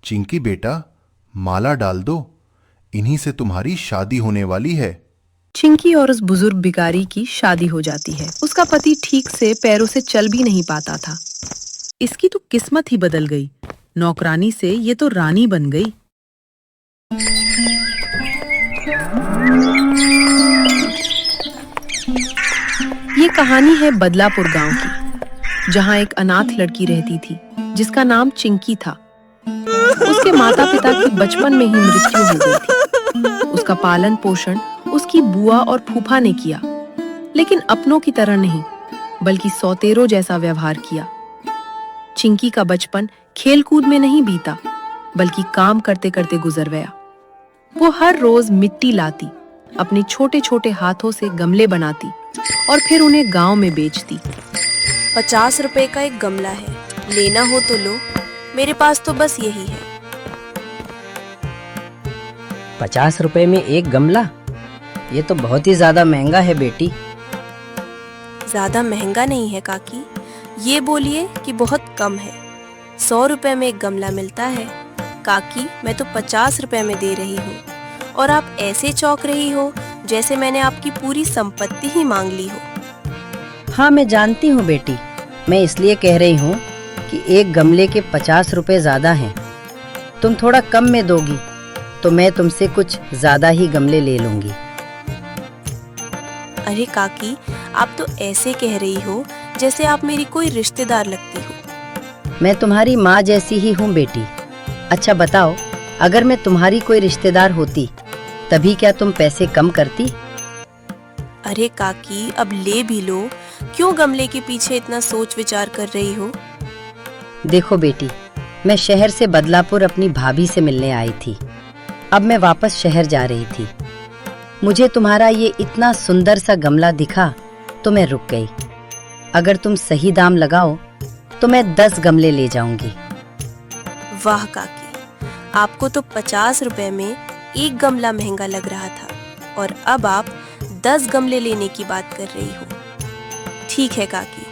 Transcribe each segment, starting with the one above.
चिंकी बेटा, माला डाल दो, इन्हीं से तुम्हारी शादी होने वाली है। चिंकी और उस बुजुर्ग भिखारी की शादी हो जाती है। उसका पति ठीक से पैरों से चल भी नहीं पाता था। इसकी तो किस्मत ही बदल गई। नौकरानी से ये तो रानी बन गई। ये कहानी है बदलापुर गांव की, जहां एक अनाथ लड़की रहती थी जिसका नाम चिंकी था। उसके माता पिता की बचपन में ही मृत्यु हो गई थी। उसका पालन पोषण उसकी बुआ और फूफा ने किया, लेकिन अपनों की तरह नहीं, बल्कि सौतेरों जैसा व्यवहार किया। चिंकी का बचपन खेलकूद में नहीं बीता, बल्कि काम करते करते गुजर गया। वो हर रोज मिट्टी लाती, अपने छोटे छोटे हाथों से गमले बनाती और फिर उन्हें गांव में बेचती। 50 रुपए का एक गमला है, लेना हो तो लो, मेरे पास तो बस यही है। 50 रुपए में एक गमला? ये तो बहुत ही ज्यादा महंगा है बेटी। ज्यादा महंगा नहीं है काकी, ये बोलिए कि बहुत कम है। 100 रुपए में एक गमला मिलता है। काकी, मैं तो 50 रुपए में दे रही हूँ, और आप ऐसे चौंक रही हो जैसे मैंने आपकी पूरी संपत्ति ही मांग ली हो। हाँ, मैं जानती हूँ बेटी, मैं इसलिए कह रही हूँ कि एक गमले के 50 रुपए ज्यादा हैं। तुम थोड़ा कम में दोगी तो मैं तुमसे कुछ ज्यादा ही गमले ले लूंगी। अरे काकी, आप तो ऐसे कह रही हो जैसे आप मेरी कोई रिश्तेदार लगती हो। मैं तुम्हारी माँ जैसी ही हूँ बेटी। अच्छा बताओ, अगर मैं तुम्हारी कोई रिश्तेदार होती तभी क्या तुम पैसे कम करती? अरे काकी, अब ले भी लो, क्यों गमले के पीछे इतना सोच विचार कर रही हो? देखो बेटी, मैं शहर से बदलापुर अपनी भाभी से मिलने आई थी। अब मैं वापस शहर जा रही थी। मुझे तुम्हारा ये इतना सुंदर सा गमला दिखा तो मैं रुक गई। अगर तुम सही दाम लगाओ तो मैं 10 गमले ले जाऊंगी। वाह काकी, आपको तो 50 रुपए में एक गमला महंगा लग रहा था, और अब आप 10 गमले लेने की बात कर रही हो। ठीक है काकी,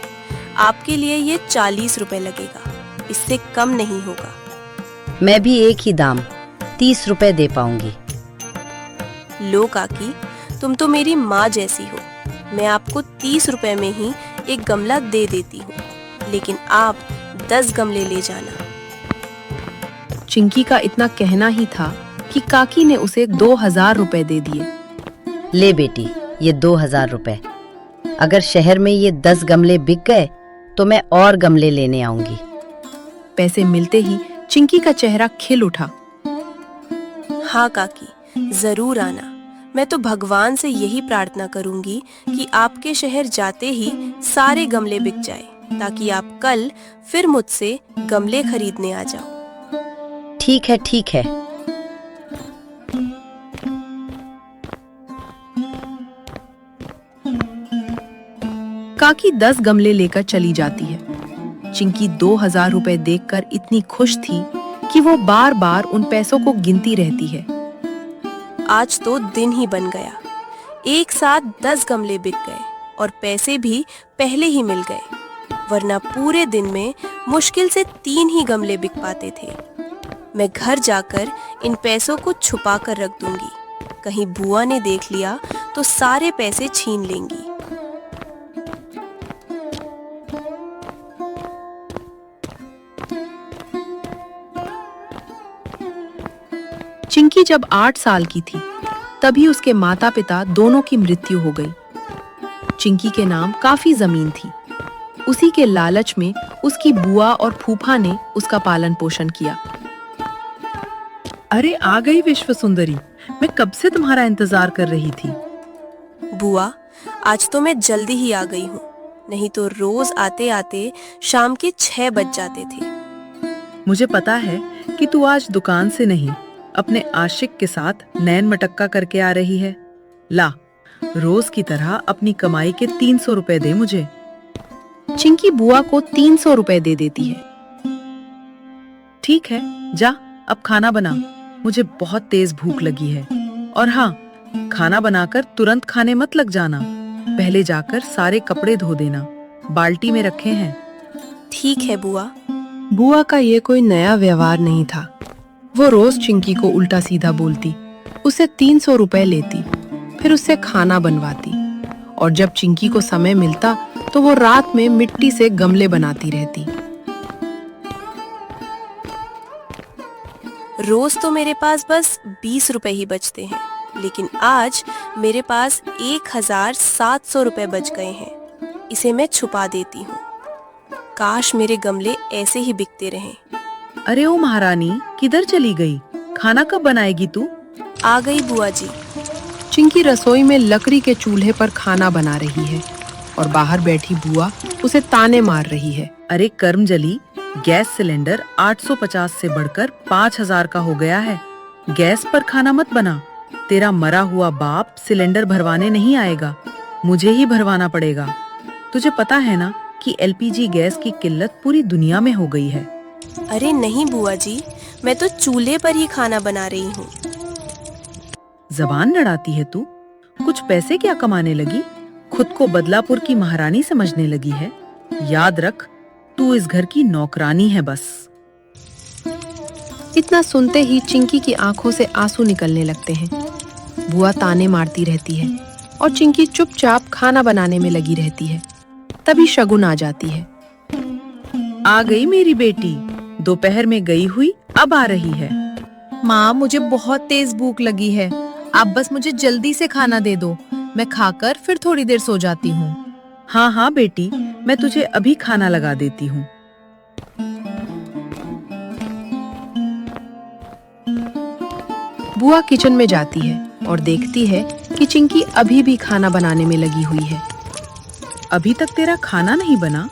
आपके लिए ये 40 रुपए लगेगा, इससे कम नहीं होगा। मैं भी एक ही दाम 30 रुपए दे पाऊंगी। लो काकी, तुम तो मेरी माँ जैसी हो। मैं आपको 30 रुपए में ही एक गमला दे देती हूँ, लेकिन आप 10 गमले ले जाना। चिंकी का इतना कहना ही था कि काकी ने उसे 2000 रुपए दे दिए। ले बेटी, ये 2000 रुपए। अगर शहर में ये 10 गमले बिक गए तो मैं और गमले लेने आऊंगी। पैसे मिलते ही चिंकी का चेहरा खिल उठा। हाँ काकी, जरूर आना। मैं तो भगवान से यही प्रार्थना करूंगी कि आपके शहर जाते ही सारे गमले बिक जाए, ताकि आप कल फिर मुझसे गमले खरीदने आ जाओ। ठीक है, ठीक है। काकी 10 गमले लेकर चली जाती है। चिंकी 2000 रुपए देखकर इतनी खुश थी कि वो बार बार उन पैसों को गिनती रहती है। आज तो दिन ही बन गया। एक साथ 10 गमले बिक गए और पैसे भी पहले ही मिल गए, वरना पूरे दिन में मुश्किल से 3 ही गमले बिक पाते थे। मैं घर जाकर इन पैसों को छुपा कर रख दूंगी। कहीं बुआ ने देख लिया तो सारे पैसे छीन लेंगी। चिंकी जब 8 साल की थी, तभी उसके माता पिता दोनों की मृत्यु हो गई। चिंकी के नाम काफी जमीन थी। उसी के लालच में उसकी बुआ और फूफा ने उसका पालन पोषण किया। अरे आ गई विश्व सुंदरी, मैं कब से तुम्हारा इंतजार कर रही थी। बुआ, आज तो मैं जल्दी ही आ गई हूँ, नहीं तो रोज आते आते शाम के 6 बज जाते थे। मुझे पता है कि तू आज दुकान से नहीं, अपने आशिक के साथ नैन मटक्का करके आ रही है। ला, रोज की तरह अपनी कमाई के 300 रुपए दे मुझे। चिंकी बुआ को 300 रुपए दे देती है। ठीक है, जा अब खाना बना, मुझे बहुत तेज भूख लगी है। और हाँ, खाना बनाकर तुरंत खाने मत लग जाना, पहले जाकर सारे कपड़े धो देना, बाल्टी में रखे हैं। ठीक है बुआ। बुआ का ये कोई नया व्यवहार नहीं था। वो रोज चिंकी को उल्टा सीधा बोलती, उसे 300 रुपए लेती, फिर उससे खाना बनवाती, और जब चिंकी को समय मिलता तो वो रात में मिट्टी से गमले बनाती रहती। रोज तो मेरे पास बस 20 रुपए ही बचते हैं, लेकिन आज मेरे पास 1700 रुपए बच गए हैं। इसे मैं छुपा देती हूँ। काश मेरे गमले ऐसे ही बिकते रहें। अरे ओ महारानी, किधर चली गई? खाना कब बनाएगी तू? आ गई बुआ जी। चिंकी रसोई में लकड़ी के चूल्हे पर खाना बना रही है और बाहर बैठी बुआ उसे ताने मार रही है। अरे कर्मजली, गैस सिलेंडर 850 से बढ़कर 5000 का हो गया है। गैस पर खाना मत बना। तेरा मरा हुआ बाप सिलेंडर भरवाने नहीं आएगा, मुझे ही भरवाना पड़ेगा। तुझे पता है ना कि एलपीजी गैस की किल्लत पूरी दुनिया में हो गई है। अरे नहीं बुआ जी, मैं तो चूल्हे पर ही खाना बना रही हूँ। जबान लड़ाती है तू। कुछ पैसे क्या कमाने लगी? खुद को बदलापुर की महारानी समझने लगी है। याद रख, तू इस घर की नौकरानी है बस। इतना सुनते ही चिंकी की आंखों से आंसू निकलने लगते हैं। बुआ ताने मारती रहती है और चिंकी चुपचाप खाना बनाने में लगी रहती है। तभी शगुन आ जाती है। आ गई मेरी बेटी, दोपहर में गई हुई अब आ रही है। माँ, मुझे बहुत तेज भूख लगी है। आप बस मुझे जल्दी से खाना दे दो, मैं खाकर फिर थोड़ी देर सो जाती हूँ। हाँ हाँ बेटी, मैं तुझे अभी खाना लगा देती हूँ। बुआ किचन में जाती है और देखती है कि चिंकी अभी भी खाना बनाने में लगी हुई है। अभी तक तेरा खाना नहीं बना?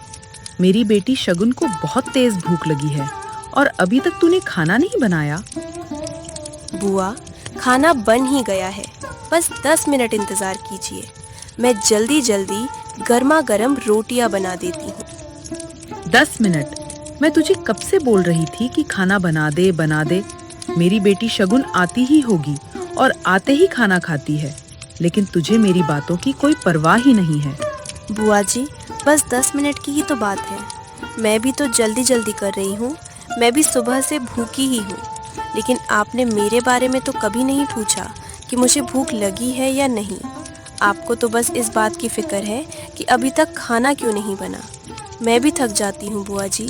मेरी बेटी शगुन को बहुत तेज भूख लगी है और अभी तक तूने खाना नहीं बनाया। बुआ, खाना बन ही गया है, बस 10 मिनट इंतजार कीजिए। मैं जल्दी जल्दी गर्मा गर्म रोटियां बना देती हूँ। 10 मिनट? मैं तुझे कब से बोल रही थी कि खाना बना दे बना दे। मेरी बेटी शगुन आती ही होगी और आते ही खाना खाती है, लेकिन तुझे मेरी बातों की कोई परवाह ही नहीं है। बुआ जी, बस 10 मिनट की ही तो बात है। मैं भी तो जल्दी जल्दी कर रही हूँ। मैं भी सुबह से भूखी ही हूँ, लेकिन आपने मेरे बारे में तो कभी नहीं पूछा कि मुझे भूख लगी है या नहीं। आपको तो बस इस बात की फिक्र है कि अभी तक खाना क्यों नहीं बना। मैं भी थक जाती हूँ बुआ जी।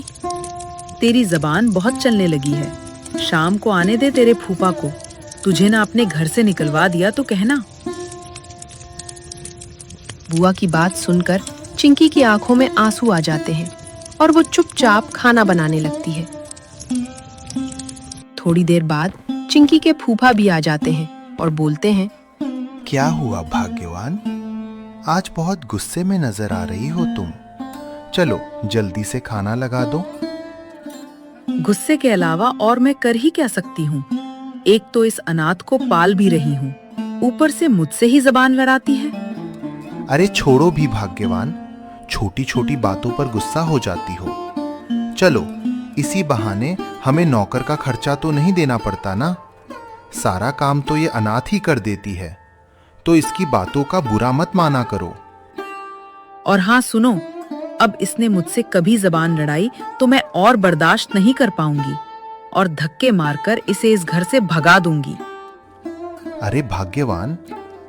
तेरी जबान बहुत चलने लगी है। शाम को आने दे तेरे फूफा को। तुझे ना अपने घर से निकलवा दिया तो कहना। बुआ की बात सुनकर चिंकी की आंखों में आंसू आ जाते हैं और वो चुपचाप खाना बनाने लगती है। थोड़ी देर बाद चिंकी के फूफा भी आ जाते हैं और बोलते हैं, क्या हुआ भाग्यवान? आज बहुत गुस्से में नजर आ रही हो तुम। चलो जल्दी से खाना लगा दो। गुस्से के अलावा और मैं कर ही क्या सकती हूँ? एक तो इस अनाथ को पाल भी रही हूँ, ऊपर से मुझसे ही जबान लड़ाती है। अरे छोड़ो भी भाग्यवान, छोटी छोटी बातों पर गुस्सा हो जाती हो। चलो इसी बहाने हमें नौकर का खर्चा तो नहीं देना पड़ता ना। सारा काम तो ये अनाथ ही कर देती है, तो इसकी बातों का बुरा मत माना करो। और हाँ सुनो, अब इसने मुझसे कभी जबान लड़ाई तो मैं और बर्दाश्त नहीं कर पाऊंगी और धक्के मारकर इसे इस घर से भगा दूंगी। अरे भाग्यवान,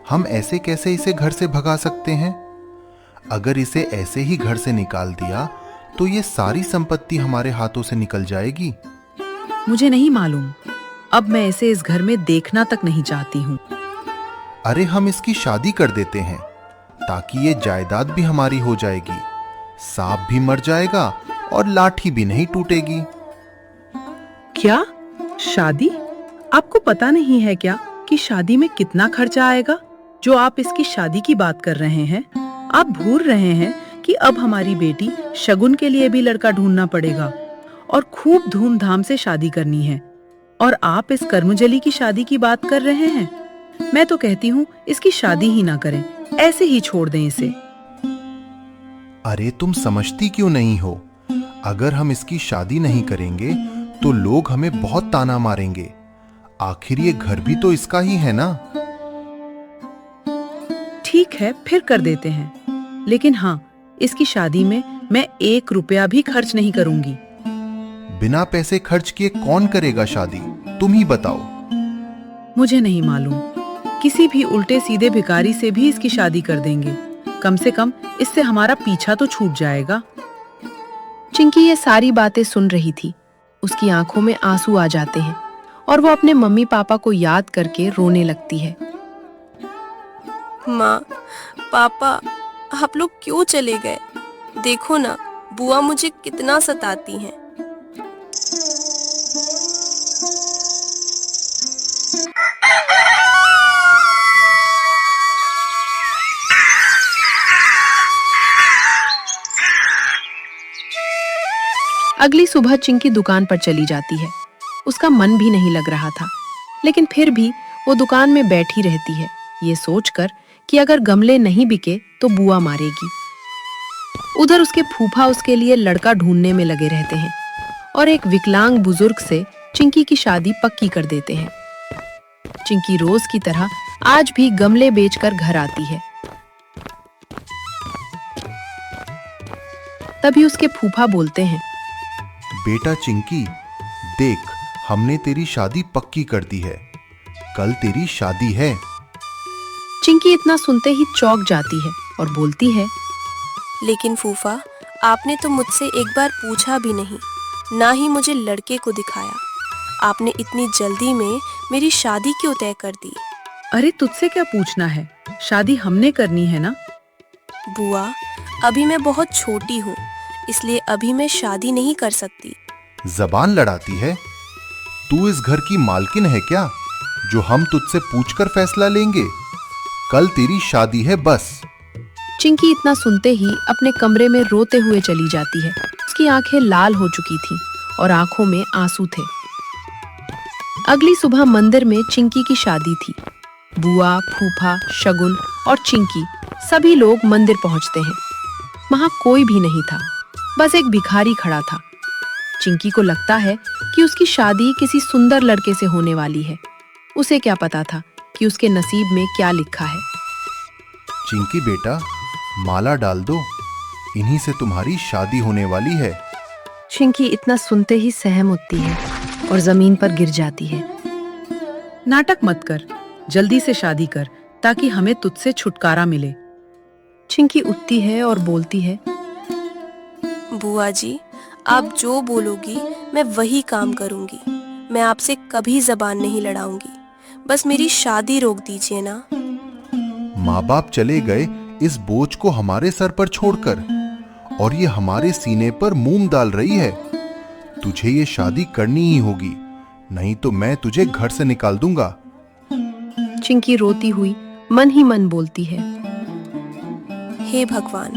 हम ऐसे कैसे इसे घर से भगा सकते हैं? अगर इसे ऐसे ही घर से निकाल दिया तो ये सारी संपत्ति हमारे हाथों से निकल जाएगी। मुझे नहीं मालूम, अब मैं इसे इस घर में देखना तक नहीं चाहती हूँ। अरे हम इसकी शादी कर देते हैं ताकि ये जायदाद भी हमारी हो जाएगी, सांप भी मर जाएगा और लाठी भी नहीं टूटेगी। क्या? शादी? आपको पता नहीं है क्या कि शादी में कितना खर्चा आएगा? जो आप इसकी शादी की बात कर रहे हैं, आप भूल रहे हैं कि अब हमारी बेटी शगुन के लिए भी लड़का ढूंढना पड़ेगा और खूब धूमधाम से शादी करनी है। और आप इस कर्मजली की शादी की बात कर रहे हैं। मैं तो कहती हूँ इसकी शादी ही ना करें, ऐसे ही छोड़ दें इसे। अरे तुम समझती क्यों नहीं हो? अगर हम इसकी शादी नहीं करेंगे तो लोग हमें बहुत ताना मारेंगे। आखिर ये घर भी तो इसका ही है ना। ठीक है, फिर कर देते हैं, लेकिन हाँ, इसकी शादी में मैं 1 रुपया भी खर्च नहीं करूंगी। बिना पैसे खर्च किए कौन करेगा शादी? तुम ही बताओ। मुझे नहीं मालूम, किसी भी उल्टे सीधे भिखारी से भी इसकी शादी कर देंगे। कम से कम इससे हमारा पीछा तो छूट जाएगा। चिंकी ये सारी बातें सुन रही थी। उसकी आंखों में आंसू आ जाते हैं और वो अपने मम्मी पापा को याद करके रोने लगती है। माँ, पापा, आप लोग क्यों चले गए? देखो ना, बुआ मुझे कितना सताती हैं। अगली सुबह चिंकी दुकान पर चली जाती है। उसका मन भी नहीं लग रहा था, लेकिन फिर भी वो दुकान में बैठी रहती है, ये सोचकर कि अगर गमले नहीं बिके तो बुआ मारेगी। उधर उसके फूफा उसके लिए लड़का ढूंढने में लगे रहते हैं और एक विकलांग बुजुर्ग से चिंकी की शादी पक्की कर देते हैं। चिंकी रोज की तरह आज भी गमले बेचकर घर आती है। तभी उसके फूफा बोलते हैं, बेटा चिंकी, देख, हमने तेरी शादी पक्की कर दी है। कल तेरी शादी है। चिंकी इतना सुनते ही चौंक जाती है और बोलती है, लेकिन फूफा, आपने तो मुझसे एक बार पूछा भी नहीं, ना ही मुझे लड़के को दिखाया। आपने इतनी जल्दी में मेरी शादी क्यों तय कर दी? अरे तुझसे क्या पूछना है, शादी हमने करनी है ना। बुआ, अभी मैं बहुत छोटी हूँ, इसलिए अभी मैं शादी नहीं कर सकती। जबान लड़ाती है। तू इस घर की मालकिन है क्या, जो हम तुझसे पूछकर फैसला लेंगे? कल तेरी शादी है बस। चिंकी इतना सुनते ही अपने कमरे में रोते हुए चली जाती है। उसकी आंखें लाल हो चुकी थीं और आंखों में आंसू थे। अगली सुबह मंदिर में चिंकी की शादी थी। बुआ, फूफा, शगुन और चिंकी सभी लोग मंदिर पहुंचते हैं। वहां कोई भी नहीं था, बस एक भिखारी खड़ा था। चिंकी को लगता है कि उसकी शादी किसी सुंदर लड़के से होने वाली है। उसे क्या पता था कि उसके नसीब में क्या लिखा है। चिंकी बेटा, माला डाल दो, इन्हीं से तुम्हारी शादी होने वाली है। चिंकी इतना सुनते ही सहम उठती है और जमीन पर गिर जाती है। नाटक मत कर, जल्दी से शादी कर ताकि हमें तुझसे छुटकारा मिले। चिंकी उठती है और बोलती है, बुआ जी, आप जो बोलोगी मैं वही काम करूंगी। मैं आपसे कभी जबान नहीं लड़ाऊंगी, बस मेरी शादी रोक दीजिए ना। माँ बाप चले गए इस बोझ को हमारे सर पर छोड़कर, और ये हमारे सीने पर मूंग डाल रही है। तुझे ये शादी करनी ही होगी, नहीं तो मैं तुझे घर से निकाल दूंगा। चिंकी रोती हुई मन ही मन बोलती है, हे भगवान,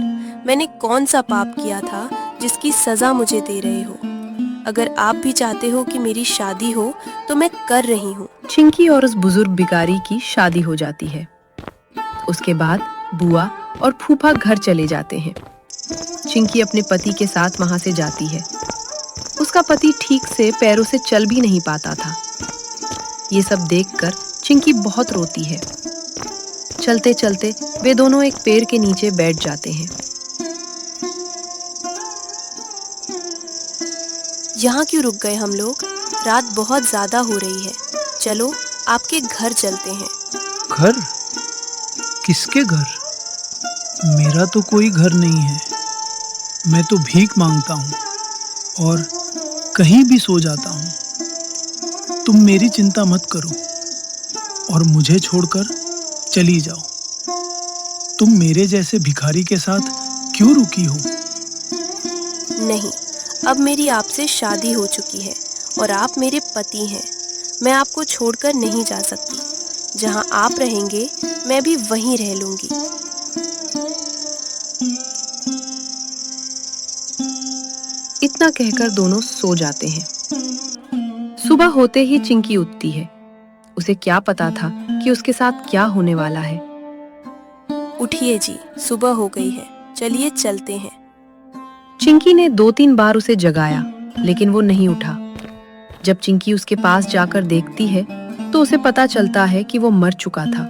मैंने कौन सा पाप किया था जिसकी सजा मुझे दे रहे हो? अगर आप भी चाहते हो कि मेरी शादी हो तो मैं कर रही हूँ। चिंकी और उस बुजुर्ग भिखारी की शादी हो जाती है। उसके बाद बुआ और फूफा घर चले जाते हैं। चिंकी अपने पति के साथ वहां से जाती है। उसका पति ठीक से पैरों से चल भी नहीं पाता था। ये सब देखकर चिंकी बहुत रोती है। चलते चलते वे दोनों एक पेड़ के नीचे बैठ जाते हैं। यहाँ क्यों रुक गए हम लोग? रात बहुत ज्यादा हो रही है, चलो आपके घर चलते हैं। घर? किसके घर? मेरा तो कोई घर नहीं है। मैं तो भीख मांगता हूँ और कहीं भी सो जाता हूँ। तुम मेरी चिंता मत करो और मुझे छोड़कर चली जाओ। तुम मेरे जैसे भिखारी के साथ क्यों रुकी हो? नहीं, अब मेरी आपसे शादी हो चुकी है और आप मेरे पति हैं। मैं आपको छोड़कर नहीं जा सकती। जहाँ आप रहेंगे मैं भी वहीं रह लूंगी। इतना कहकर दोनों सो जाते हैं। सुबह होते ही चिंकी उठती है। उसे क्या पता था कि उसके साथ क्या होने वाला है। उठिए जी, सुबह हो गई है, चलिए चलते हैं। चिंकी ने 2-3 बार उसे जगाया, लेकिन वो नहीं उठा। जब चिंकी उसके पास जाकर देखती है तो उसे पता चलता है कि वो मर चुका था।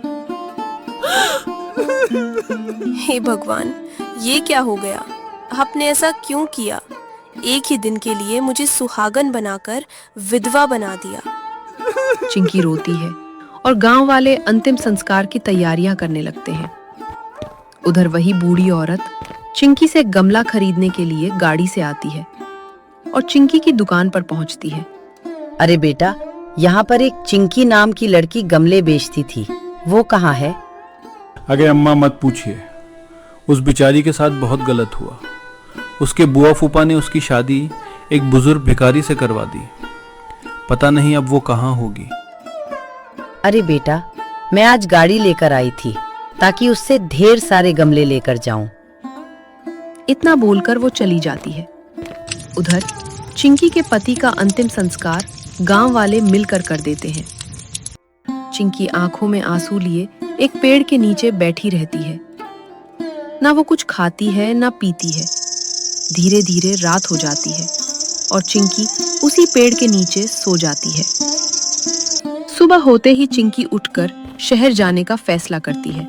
हे भगवान, ये क्या हो गया? आपने ऐसा क्यों किया? एक ही दिन के लिए मुझे सुहागन बनाकर विधवा बना दिया। चिंकी रोती है और गांव वाले अंतिम संस्कार की तैयारियां करने लगते हैं। उधर वही बूढ़ी औरत चिंकी से गमला खरीदने के लिए गाड़ी से आती है और चिंकी की दुकान पर पहुंचती है। अरे बेटा, यहाँ पर एक चिंकी नाम की लड़की गमले बेचती थी, वो कहाँ है? अगे अम्मा मत पूछिए, उस बेचारी के साथ बहुत गलत हुआ। उसके बुआ फूफा ने उसकी शादी एक बुजुर्ग भिखारी से करवा दी। पता नहीं अब वो कहाँ होगी। अरे बेटा, मैं आज गाड़ी लेकर आई थी ताकि उससे ढेर सारे गमले लेकर जाऊं। इतना बोलकर वो चली जाती है। उधर चिंकी के पति का अंतिम संस्कार गांव वाले मिलकर कर देते हैं। चिंकी आंखों में आंसू लिए एक पेड़ के नीचे बैठी रहती है। ना वो कुछ खाती है ना पीती है। धीरे धीरे रात हो जाती है और चिंकी उसी पेड़ के नीचे सो जाती है। सुबह होते ही चिंकी उठकर शहर जाने का फैसला करती है।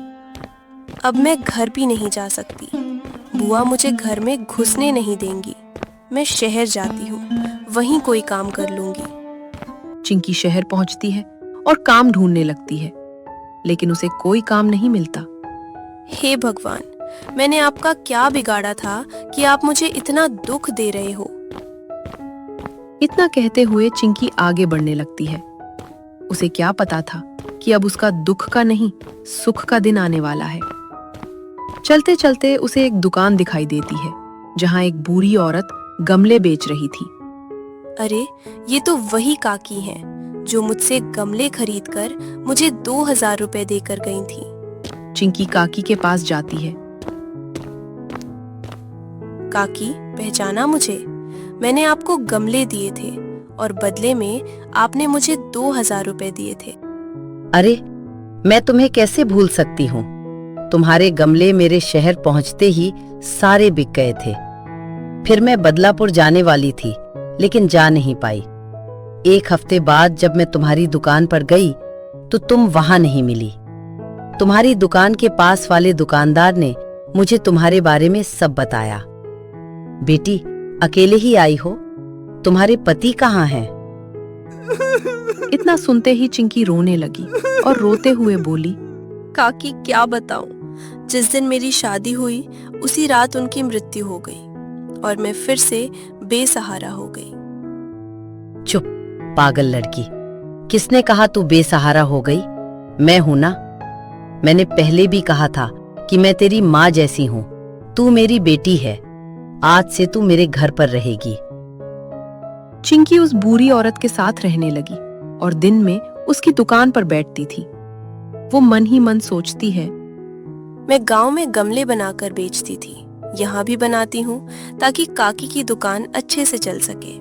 अब मैं घर भी नहीं जा सकती, बुआ मुझे घर में घुसने नहीं देंगी। मैं शहर जाती हूँ, वहीं कोई काम कर लूंगी। चिंकी शहर पहुंचती है और काम ढूंढने लगती है, लेकिन उसे कोई काम नहीं मिलता। हे भगवान, मैंने आपका क्या बिगाड़ा था कि आप मुझे इतना दुख दे रहे हो। इतना कहते हुए चिंकी आगे बढ़ने लगती है। उसे क्या पता था कि अब उसका दुख का नहीं, सुख का दिन आने वाला है। चलते चलते उसे एक दुकान दिखाई देती है, जहां एक बूढ़ी औरत गमले बेच रही थी। अरे, ये तो वही काकी हैं जो मुझसे गमले खरीदकर मुझे 2000 रुपए देकर गई थी। चिंकी काकी के पास जाती है। काकी, पहचाना मुझे? मैंने आपको गमले दिए थे और बदले में आपने मुझे 2000 रुपए दिए थे। अरे, मैं तुम्हें कैसे भूल सकती हूँ? तुम्हारे गमले मेरे शहर पहुँचते ही सारे बिक गए थे। फिर मैं बदलापुर जाने वाली थी, लेकिन जा नहीं पाई। एक हफ्ते बाद जब मैं तुम्हारी दुकान पर गई तो तुम वहां नहीं मिली। तुम्हारी दुकान के पास वाले दुकानदार ने मुझे तुम्हारे बारे में सब बताया। बेटी, अकेले ही आई हो? तुम्हारे पति कहाँ हैं? इतना सुनते ही चिंकी रोने लगी और रोते हुए बोली, काकी, क्या बताऊं, जिस दिन मेरी शादी हुई उसी रात उनकी मृत्यु हो गई और मैं फिर से बेसहारा हो गई। चुप, पागल लड़की। किसने कहा तू बेसहारा हो गई? मैं हूं ना। मैंने पहले भी कहा था कि मैं तेरी माँ जैसी हूँ। तू मेरी बेटी है। आज से तू मेरे घर पर रहेगी। चिंकी उस बूढ़ी औरत के साथ रहने लगी और दिन में उसकी दुकान पर बैठती थी। वो मन ही मन सोचती है, मैं गांव में गमले बनाकर बेचती थी, यहाँ भी बनाती हूँ ताकि काकी की दुकान अच्छे से चल सके।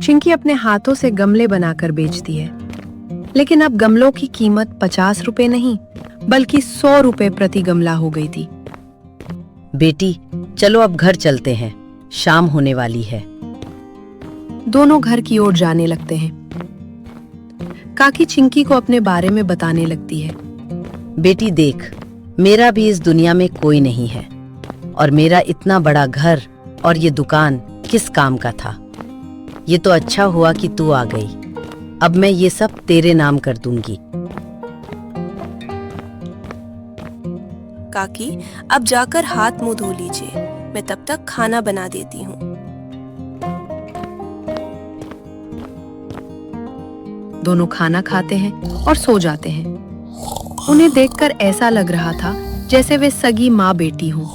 चिंकी अपने हाथों से गमले बनाकर बेचती है, लेकिन अब गमलों की कीमत 50 रुपए नहीं बल्कि 100 रुपए प्रति गमला हो गई थी। बेटी, चलो अब घर चलते हैं, शाम होने वाली है। दोनों घर की ओर जाने लगते हैं। काकी चिंकी को अपने बारे में बताने लगती है। बेटी देख, मेरा भी इस दुनिया में कोई नहीं है और मेरा इतना बड़ा घर और ये दुकान किस काम का था। ये तो अच्छा हुआ कि तू आ गई। अब मैं ये सब तेरे नाम कर दूंगी। काकी, अब जाकर हाथ मुंह धो लीजिए, मैं तब तक खाना बना देती हूँ। दोनों खाना खाते हैं और सो जाते हैं। उन्हें देखकर ऐसा लग रहा था जैसे वे सगी माँ बेटी हों।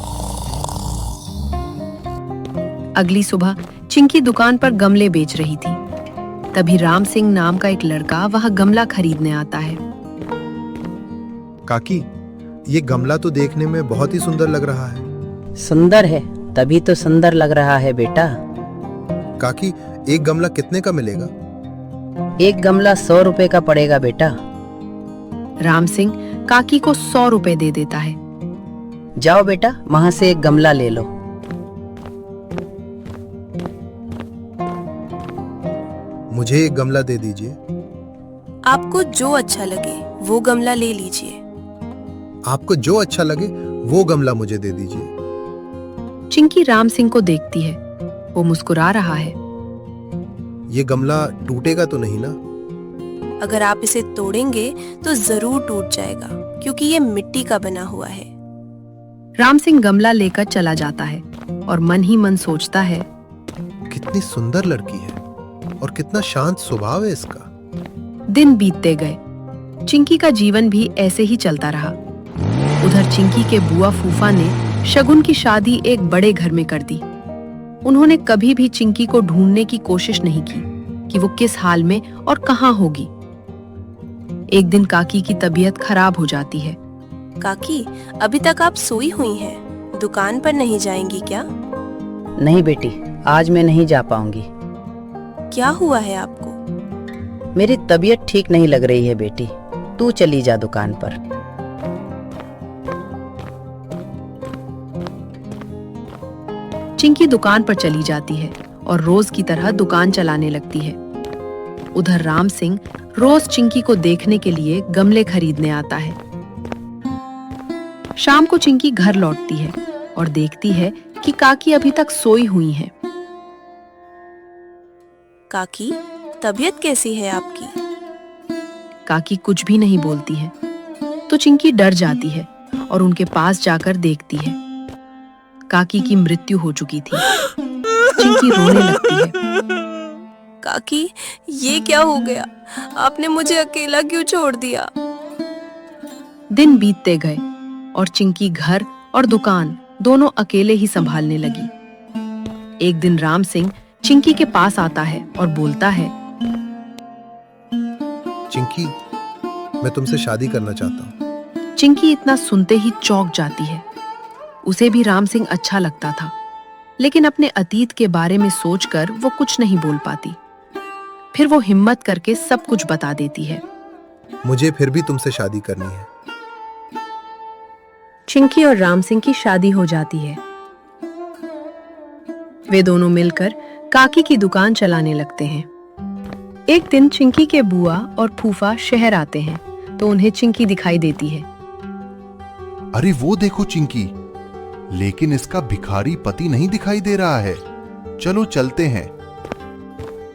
अगली सुबह चिंकी दुकान पर गमले बेच रही थी। तभी राम सिंह नाम का एक लड़का वहां गमला खरीदने आता है। काकी, ये गमला तो देखने में बहुत ही सुंदर लग रहा है। सुंदर है तभी तो सुंदर लग रहा है बेटा। काकी, एक गमला कितने का मिलेगा? एक गमला 100 रुपए का पड़ेगा बेटा। राम सिंह काकी को 100 रुपए दे देता है। जाओ बेटा, वहां से एक गमला ले लो। मुझे एक गमला दे दीजिए। आपको जो अच्छा लगे वो गमला ले लीजिए। आपको जो अच्छा लगे वो गमला मुझे दे दीजिए। चिंकी राम सिंह को देखती है वो मुस्कुरा रहा है। ये गमला टूटेगा तो नहीं ना? अगर आप इसे तोड़ेंगे तो जरूर टूट जाएगा, क्योंकि ये मिट्टी का बना हुआ है। राम सिंह गमला लेकर चला जाता है और मन ही मन सोचता है, कितनी सुंदर लड़की है और कितना शांत स्वभाव है इसका। दिन बीतते गए। चिंकी का जीवन भी ऐसे ही चलता रहा। उधर चिंकी के बुआ फूफा ने शगुन की शादी एक बड़े घर में कर दी। उन्होंने कभी भी चिंकी को ढूंढने की कोशिश नहीं की कि वो किस हाल में और कहाँ होगी। एक दिन काकी की तबीयत खराब हो जाती है। काकी, अभी तक आप सोई हुई हैं, दुकान पर नहीं जाएंगी क्या? नहीं बेटी, आज मैं नहीं जा पाऊंगी। क्या हुआ है आपको? मेरी तबीयत ठीक नहीं लग रही है बेटी, तू चली जा दुकान पर। चिंकी दुकान पर चली जाती है और रोज की तरह दुकान चलाने लगती है। उधर राम सिंह रोज चिंकी को देखने के लिए गमले खरीदने आता है। शाम को चिंकी घर लौटती है और देखती है कि काकी अभी तक सोई हुई है। काकी, तबीयत कैसी है आपकी? काकी कुछ भी नहीं बोलती है, तो चिंकी डर जाती है और उनके पास जाकर देखती है। काकी की मृत्यु हो चुकी थी। चिंकी रोने लगती है। काकी, ये क्या हो गया? आपने मुझे अकेला क्यों छोड़ दिया? दिन बीतते गए और चिंकी घर और दुकान दोनों अकेले ही संभालने लगी। एक दिन राम सिंह चिंकी के पास आता है और बोलता है, चिंकी, मैं तुमसे शादी करना चाहता हूँ। चिंकी इतना सुनते ही चौंक जाती है। उसे भी राम सिंह अच्छा लगता था, लेकिन अपने अतीत के बारे में सोचकर वो कुछ नहीं बोल पाती। फिर वो हिम्मत करके सब कुछ बता देती है। मुझे फिर भी तुमसे शादी करनी है। चिंकी और राम सिंह की शादी हो जाती है। वे दोनों मिलकर काकी की दुकान चलाने लगते हैं। एक दिन चिंकी के बुआ और फूफा शहर आते हैं, तो उन्हें चिंकी दिखाई देती है। अरे वो देखो चिंकी, लेकिन इसका भिखारी पति नहीं दिखाई दे रहा है। चलो चलते हैं।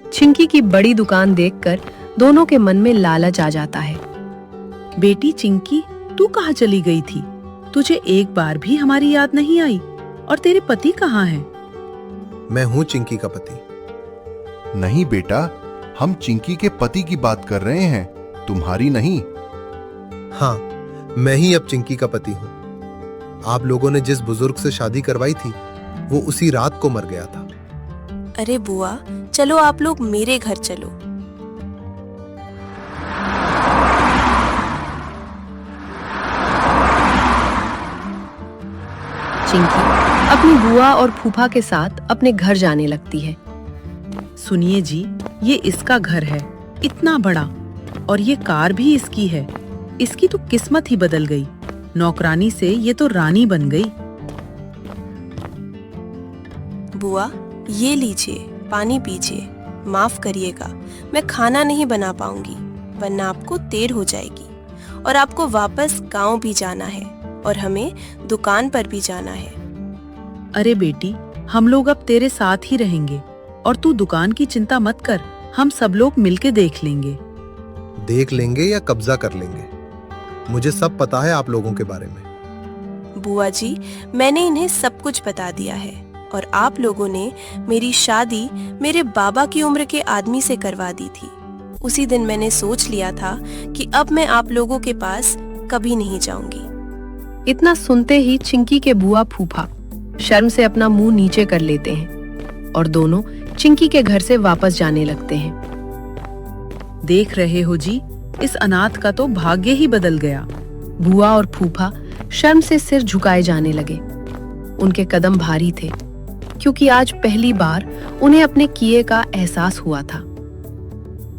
चिंकी की बड़ी दुकान देखकर दोनों के मन में लालच आ जाता है। बेटी चिंकी, तू कहाँ चली गई थी? तुझे एक बार भी हमारी याद नहीं आई? और तेरे पति कहाँ हैं? मैं हूँ चिंकी का पति। नहीं बेटा, हम चिंकी के पति की बात कर रहे हैं, तुम्हारी नहीं। हाँ, मैं ही अब चिंकी का पति हूँ। आप लोगों ने जिस बुजुर्ग से शादी करवाई थी, वो उसी रात को मर गया था। अरे बुआ, चलो आप लोग मेरे घर चलो। चिंकी अपनी बुआ और फूफा के साथ अपने घर जाने लगती है। सुनिए जी, ये इसका घर है, इतना बड़ा, और ये कार भी इसकी है। इसकी तो किस्मत ही बदल गई। नौकरानी से ये तो रानी बन गई। बुआ, ये लीजिए, पानी पीजिए। माफ करिएगा, मैं खाना नहीं बना पाऊंगी, वरना आपको देर हो जाएगी और आपको वापस गांव भी जाना है और हमें दुकान पर भी जाना है। अरे बेटी, हम लोग अब तेरे साथ ही रहेंगे और तू दुकान की चिंता मत कर, हम सब लोग मिलके देख लेंगे। देख लेंगे या कब्जा कर लेंगे, मुझे सब पता है आप लोगों के बारे में। बुआ जी, मैंने इन्हें सब कुछ बता दिया है और आप लोगों ने मेरी शादी मेरे बाबा की उम्र के आदमी से करवा दी थी। उसी दिन मैंने सोच लिया था कि अब मैं आप लोगों के पास कभी नहीं जाऊंगी। इतना सुनते ही चिंकी के बुआ फूफा शर्म से अपना मुंह नीचे कर लेते हैं और दोनों चिंकी के घर से वापस जाने लगते हैं। देख रहे हो जी, इस अनाथ का तो भाग्य ही बदल गया। बुआ और फूफा शर्म से सिर झुकाए जाने लगे। उनके कदम भारी थे, क्योंकि आज पहली बार उन्हें अपने किए का एहसास हुआ था।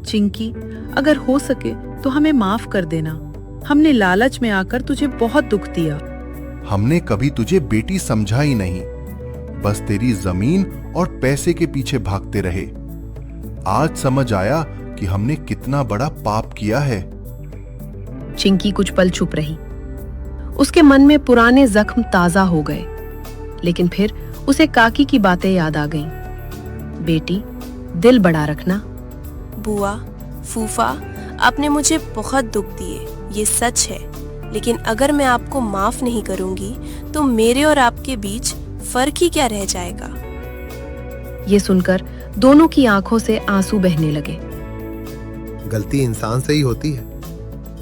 चिंकी, अगर हो सके तो हमें माफ कर देना। हमने लालच में आकर तुझे बहुत दुख दिया। हमने कभी तुझे बेटी समझा ही नहीं, बस तेरी जमीन और पैसे के पीछे भागते रहे। आज समझ आया कि हमने कितना बड़ा पाप किया है। चिंकी कुछ पल चुप रही। उसके मन में पुराने जख्म ताजा हो गए, लेकिन फिर उसे काकी की बातें याद आ गईं। बेटी, दिल बड़ा रखना। बुआ, फूफा, आपने मुझे बहुत दुख दिए, ये सच है। लेकिन अगर मैं आपको माफ नहीं करूंगी तो मेरे और आपके बीच फर्क ही क्या रह जाएगा। ये सुनकर दोनों की आंखों से आंसू बहने लगे। गलती इंसान से ही होती है,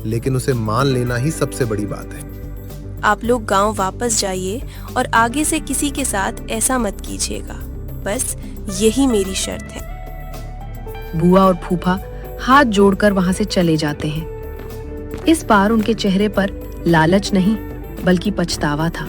लेकिन उसे मान लेना ही सबसे बड़ी बात है। आप लोग गांव वापस जाइए और आगे से किसी के साथ ऐसा मत कीजिएगा, बस यही मेरी शर्त है। बुआ और फूफा हाथ जोड़कर वहां से चले जाते हैं। इस बार उनके चेहरे पर लालच नहीं बल्कि पछतावा था।